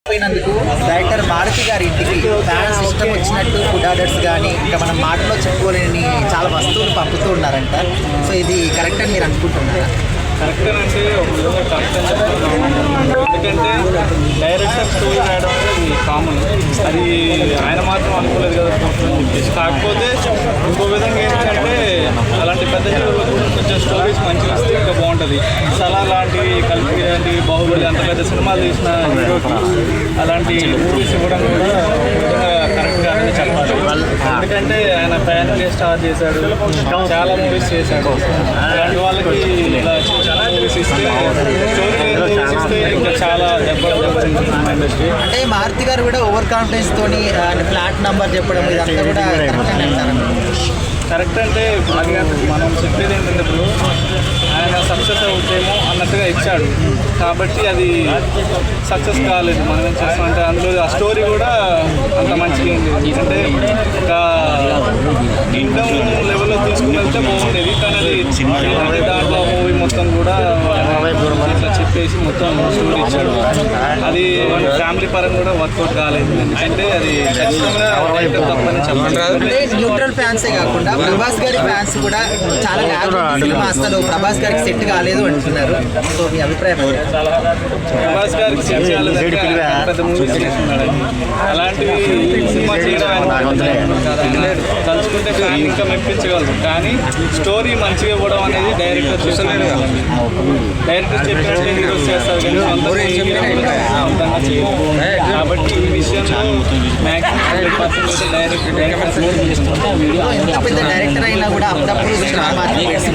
పోయినందుకు director Maruti గారి ఇంటికి fans ఇష్టం వచ్చినట్టు ఫుడ్ ఆర్డర్స్ కానీ ఇంకా మనం మాటలో చెప్పుకోలేని చాలా వస్తువులు పంపుతూ ఉన్నారంట. సో ఇది కరెక్ట్ అని మీరు అనుకుంటున్నారా? కరెక్ట్ అంటే ఒక విధంగా కరెక్ట్ అని చెప్తున్నాను. ఎందుకంటే డైరెక్టర్ స్టోరీ రాయడం అనేది కామన్, అది ఆయన మాత్రం అనుకోలేదు కదా అని చెప్పేసి. కాకపోతే ఇంకో విధంగా ఏంటంటే అలాంటి పెద్ద హీరోలకు కొంచెం స్టోరీస్ మంచిగా వస్తే ఇంకా బాగుంటుంది. సలా లాంటివి, కల్పి లాంటివి, బాహుబలి అంత పెద్ద సినిమాలు తీసిన హీరోకి అలాంటి మూవీస్ ఇవ్వడం కూడా కరెక్ట్గా అనేది చెప్పాలి. ఎందుకంటే ఆయన ఫ్యామిలీ స్టార్ చేశాడు, చాలా మూవీస్ చేశాడు. అలాంటి వాళ్ళకి చాలా మూవీస్ ఇస్తే, స్టోరీ మూవీస్ ఇస్తే ఇంకా చాలా దెబ్బతింటుంది ఇండస్ట్రీ. అంటే మారుతి గారు కూడా ఓవర్ కాన్ఫిడెన్స్ తోని ఫ్లాట్ నంబర్ చెప్పడం ఇదంతా కూడా కరెక్ట్ అని అంటారు. కరెక్ట్ అంటే మనం చెప్పేది ఏంటంటే ఇప్పుడు ఆయన సక్సెస్ అవుతామో అన్నట్టుగా ఇచ్చాడు కాబట్టి అది సక్సెస్ కాలేదు. మనం ఏం చేస్తామంటే అందులో ఆ స్టోరీ కూడా అంత మంచిగా ఏంటి అంటే ఒక కింగ్డమ్ లెవెల్లో తీసుకుని వెళ్తే బాగుండేది. కానీ అది దాంట్లో మూవీ మొత్తం కూడా ఇట్లా చెప్పేసి మొత్తం స్టోరీ ఇచ్చాడు. అది ఫ్యామిలీ పరంగా కూడా వర్కౌట్ కాలేదు. ఎందుకంటే అది ఖచ్చితంగా తప్పని చెప్పాలి. న్యూట్రల్ ఫ్యాన్సే కాకుండా ప్రభాస్ గారి ఫ్యాన్స్ కూడా చాలా సినిమా అసలు ప్రభాస్ గారికి సెట్ కాలేదు అంటున్నారు. సో మీ అభిప్రాయం? ప్రభాస్ గారికి సెట్ కాలేదంటే పెద్ద మూవీస్ చేస్తున్నాడు. అలాంటివి సినిమా చేయడం ఆయన తలుచుకుంటే ఫ్యాన్ ఇంకా మెప్పించగలరు. కానీ స్టోరీ మంచిగా ఇవ్వడం అనేది డైరెక్టర్ చూసలేదు. డైరెక్టర్ చెప్పినట్టు హీరోస్ చేస్తారు కానీ సొంతంగా చేయరు. కాబట్టి ఈ విషయంలో మ్యాక్సిమం 100% డైరెక్టర్ ఎంత పెద్ద డైరెక్టర్ అయినా కూడా అప్పుడప్పుడు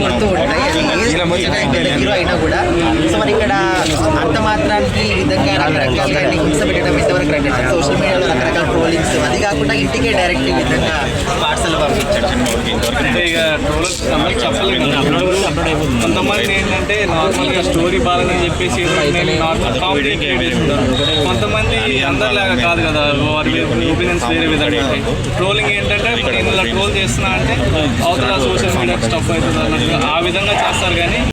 కొడుతూ ఉంటాయి. హీరో అయినా కూడా సో మరి ఇక్కడ అంత మాత్రానికి ఈ విధంగా రకరకాలుగా హింస పెట్టడం ఎంతవరకు రండి? సోషల్ మీడియాలో రకరకాల ట్రోలింగ్స్, అది కాకుండా ఇంటికే డైరెక్ట్ ఈ విధంగా పార్సల్ పంపించాడు. అంటే ఇక ట్రోలర్స్ అందరికి చెప్పలేదు. కొంతమంది ఏంటంటే నార్మల్గా స్టోరీ బాగాలని చెప్పేసి నార్మల్ కామెడీ క్రియేట్ చేసుకుంటారు. కొంతమంది అందరిలాగా కాదు కదా, వారి ఒపీనియన్స్ వేరే విధంగా ఉంటాయి. ట్రోలింగ్ ఏంటంటే నేను ఇలా ట్రోల్ చేస్తున్నా అంటే అవతల సోషల్ మీడియా స్టఫ్ అవుతుంది అన్నట్టు ఆ విధంగా చేస్తారు. కానీ